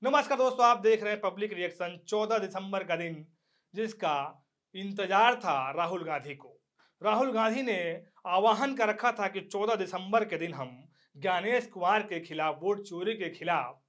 नमस्कार दोस्तों, आप देख रहे हैं पब्लिक रिएक्शन। 14 दिसंबर का दिन जिसका इंतजार था राहुल गांधी को। राहुल गांधी ने आह्वान कर रखा था कि 14 दिसंबर के दिन हम ज्ञानेश कुमार के खिलाफ, वोट चोरी के खिलाफ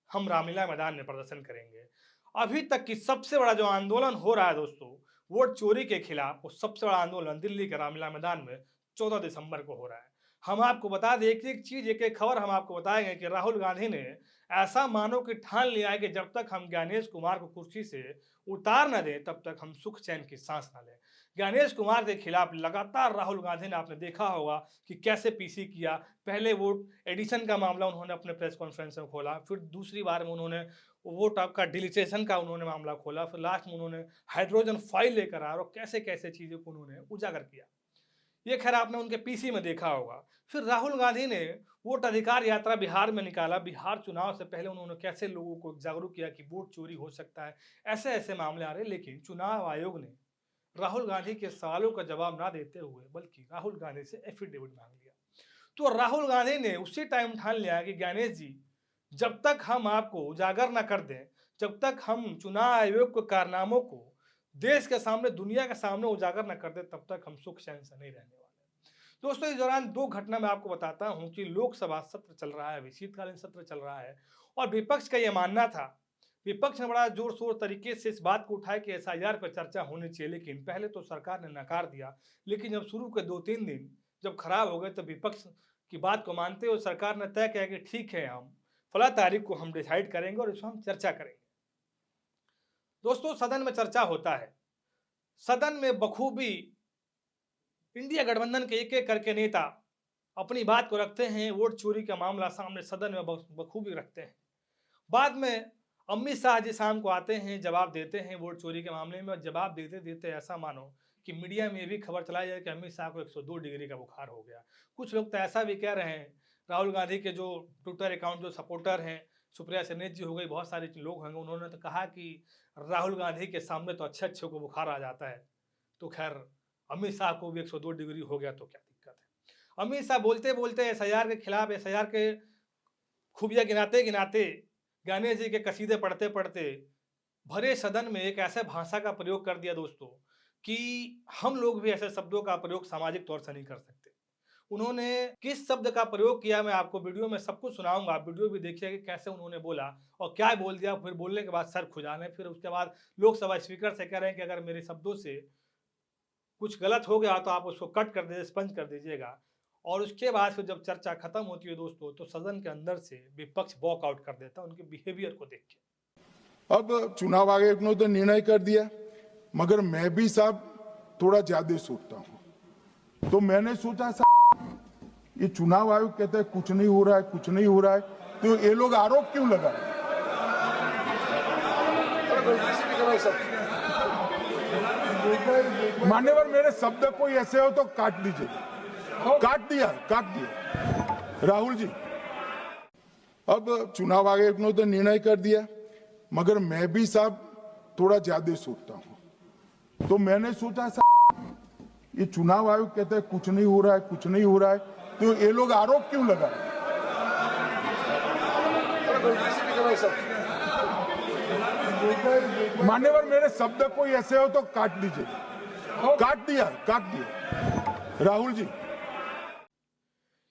हम रामलीला मैदान में प्रदर्शन करेंगे। अभी तक की सबसे बड़ा जो आंदोलन हो रहा है दोस्तों, वोट चोरी के खिलाफ, वो सबसे बड़ा आंदोलन दिल्ली के रामलीला मैदान में 14 दिसंबर को हो रहा है। हम आपको बता दें, एक एक चीज, एक एक खबर हम आपको बताएंगे कि राहुल गांधी ने ऐसा मानो कि ठान लिया है कि जब तक हम ज्ञानेश कुमार को कुर्सी से उतार न दें तब तक हम सुख चैन की सांस न लें। ज्ञानेश कुमार के खिलाफ लगातार राहुल गांधी ने, आपने देखा होगा कि कैसे पीसी किया। पहले वोट एडिशन का मामला उन्होंने अपने प्रेस कॉन्फ्रेंस में खोला, फिर दूसरी बार में उन्होंने वोट आपका डिलीटेशन का उन्होंने मामला खोला, फिर लास्ट में उन्होंने हाइड्रोजन फाइल लेकर आए और कैसे कैसे चीजों को उन्होंने उजागर किया। ये खैर आपने उनके पीसी में देखा होगा। फिर राहुल गांधी ने वोट अधिकार यात्रा बिहार में निकाला। बिहार चुनाव से पहले उन्होंने कैसे लोगों को जागरूक किया कि वोट चोरी हो सकता है, ऐसे ऐसे मामले आ रहे। लेकिन चुनाव आयोग ने राहुल गांधी के सवालों का जवाब ना देते हुए बल्कि राहुल गांधी से एफिडेविट मांग लिया। तो राहुल गांधी ने उसी टाइम ठान लिया कि ज्ञानेश जी, जब तक हम आपको उजागर ना कर दें, जब तक हम चुनाव आयोग के कारनामों को देश के सामने, दुनिया के सामने उजागर न कर दे, तब तक हम सुख चैन से नहीं रहने वाले। दोस्तों, इस दौरान दो घटना मैं आपको बताता हूं कि लोकसभा सत्र चल रहा है, अभी शीतकालीन सत्र चल रहा है, और विपक्ष का यह मानना था, विपक्ष ने बड़ा जोर शोर तरीके से इस बात को उठाया कि एसआईआर पर चर्चा होनी चाहिए। लेकिन पहले तो सरकार ने नकार दिया, लेकिन जब शुरू के 2-3 दिन जब खराब हो गए तो विपक्ष की बात को मानते हुए सरकार ने तय किया कि ठीक है, हम फला तारीख को हम डिसाइड करेंगे और इसमें हम चर्चा करेंगे। दोस्तों, सदन में चर्चा होता है, सदन में बखूबी इंडिया गठबंधन के एक एक करके नेता अपनी बात को रखते हैं, वोट चोरी का मामला सामने सदन में बखूबी रखते हैं। बाद में अमित शाह जी शाम को आते हैं, जवाब देते हैं वोट चोरी के मामले में, और जवाब देते देते ऐसा मानो कि मीडिया में भी खबर चलाई जाए कि अमित शाह को 102 डिग्री का बुखार हो गया। कुछ लोग तो ऐसा भी कह रहे हैं, राहुल गांधी के जो ट्विटर अकाउंट जो सपोर्टर हैं, सुप्रिया सेनेट जी हो गई, बहुत सारे लोग हैं, उन्होंने तो कहा कि राहुल गांधी के सामने तो अच्छे अच्छे को बुखार आ जाता है, तो खैर अमित शाह को भी 102 डिग्री हो गया तो क्या दिक्कत है। अमित शाह बोलते बोलते एसआईआर के खिलाफ, एसआईआर के खूबियां गिनाते गिनाते, गणेश जी के कसीदे पढ़ते पढ़ते भरे सदन में एक ऐसे भाषा का प्रयोग कर दिया दोस्तों कि हम लोग भी ऐसे शब्दों का प्रयोग सामाजिक तौर से नहीं कर सकते। उन्होंने किस शब्द का प्रयोग किया, मैं आपको वीडियो में सब कुछ सुनाऊंगा, आप वीडियो भी देखिए कि कैसे उन्होंने बोला और क्या बोल दिया। फिर बोलने के बाद सर खुजाने, फिर उसके बाद लोकसभा स्पीकर से कह रहे हैं कि अगर मेरे शब्दों से कुछ गलत हो गया तो आप उसको कट कर दीजिए, स्पंज कर दीजिएगा। और उसके बाद फिर जब चर्चा खत्म होती है दोस्तों, तो सदन के अंदर से विपक्ष वॉकआउट कर देता है उनके बिहेवियर को देख के। अब चुनाव आयोग ने तो निर्णय कर दिया, मगर मैं भी साहब थोड़ा ज्यादा सोचता हूं। तो मैंने सोचा साहब, ये चुनाव आयोग कहता है कुछ नहीं हो रहा है, कुछ नहीं हो रहा है, तो ये लोग आरोप क्यों लगा रहे हैं? मान्यवर, मेरे शब्द कोई ऐसे हो तो काट दीजिए। काट दिया राहुल जी। अब चुनाव आयोग ने तो निर्णय कर दिया, मगर मैं भी साहब थोड़ा ज्यादा सोचता हूं। तो मैंने सोचा साहब, ये चुनाव आयोग कहता है कुछ नहीं हो रहा है, कुछ नहीं हो रहा है, तो ये लोग आरोप क्यों लगा रहे हैं? मान्यवर, मेरे शब्द कोई ऐसे हो तो काट दीजिए। काट दिया राहुल जी।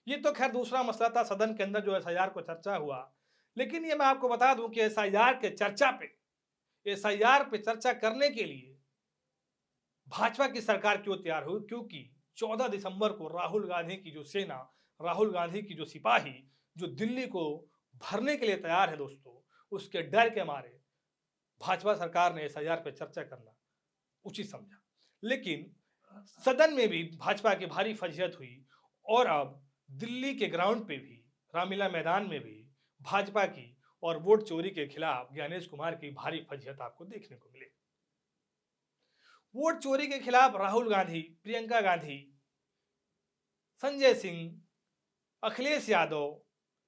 ये तो खैर दूसरा मसला था सदन के अंदर जो एसआईआर को चर्चा हुआ। लेकिन ये मैं आपको बता दूं कि एसआईआर पे चर्चा करने के लिए भाजपा की सरकार क्यों तैयार हुई, क्योंकि 14 दिसंबर को राहुल गांधी की जो सेना, राहुल गांधी की जो सिपाही जो दिल्ली को भरने के लिए तैयार है दोस्तों, उसके डर के मारे भाजपा सरकार ने एसआईआर पे चर्चा करना उचित समझा। लेकिन सदन में भी भाजपा की भारी फजीहत हुई और अब दिल्ली के ग्राउंड पे भी, रामलीला मैदान में भी भाजपा की और वोट चोरी के खिलाफ ज्ञानेश कुमार की भारी फजीहत आपको देखने को मिलेगी। वोट चोरी के खिलाफ राहुल गांधी, प्रियंका गांधी, संजय सिंह, अखिलेश यादव,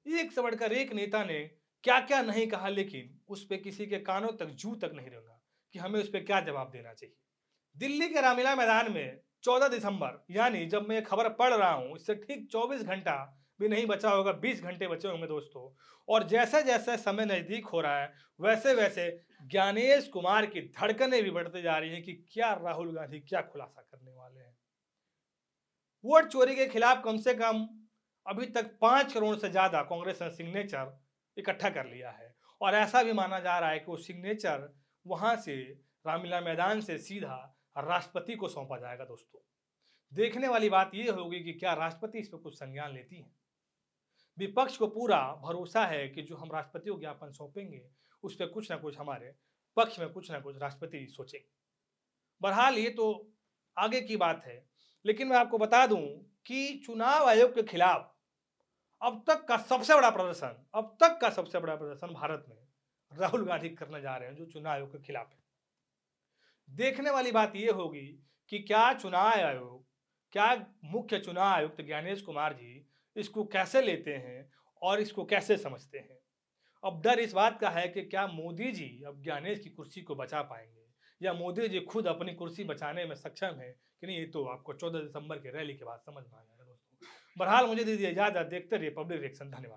एक से बढ़कर एक नेता ने क्या क्या नहीं कहा, लेकिन उस पर किसी के कानों तक जू तक नहीं रेंगा कि हमें उस पर क्या जवाब देना चाहिए। दिल्ली के रामलीला मैदान में 14 दिसंबर, यानी जब मैं ये खबर पढ़ रहा हूं इससे ठीक 24 घंटा भी नहीं बचा होगा, 20 घंटे बचे होंगे दोस्तों। और जैसे जैसे समय नजदीक हो रहा है वैसे वैसे ज्ञानेश कुमार की धड़कनें भी बढ़ती जा रही हैं कि क्या राहुल गांधी क्या खुलासा करने वाले हैं। वोट चोरी के खिलाफ कम से कम अभी तक 5 करोड़ से ज्यादा कांग्रेस ने सिग्नेचर इकट्ठा कर लिया है और ऐसा भी माना जा रहा है कि वो सिग्नेचर वहां से रामलीला मैदान से सीधा राष्ट्रपति को सौंपा जाएगा दोस्तों। देखने वाली बात यह होगी कि क्या राष्ट्रपति इस पर कुछ संज्ञान लेती है। विपक्ष को पूरा भरोसा है कि जो हम राष्ट्रपति को ज्ञापन सौंपेंगे उस पर कुछ ना कुछ हमारे पक्ष में कुछ ना कुछ राष्ट्रपति सोचेंगे। बहरहाल ये तो आगे की बात है, लेकिन मैं आपको बता दूं कि चुनाव आयोग के खिलाफ अब तक का सबसे बड़ा प्रदर्शन भारत में राहुल गांधी करने जा रहे हैं, जो चुनाव आयोग के खिलाफ है। देखने वाली बात यह होगी कि क्या मुख्य चुनाव आयुक्त ज्ञानेश कुमार जी इसको कैसे लेते हैं और इसको कैसे समझते हैं। अब डर इस बात का है कि क्या मोदी जी अब ज्ञानेश की कुर्सी को बचा पाएंगे या मोदी जी खुद अपनी कुर्सी बचाने में सक्षम है कि नहीं, ये तो आपको 14 दिसंबर के रैली के बाद समझ में आ जाएगा दोस्तों। बहरहाल मुझे दीजिए इजाजत, देखते रहिए पब्लिक रिएक्शन। धन्यवाद।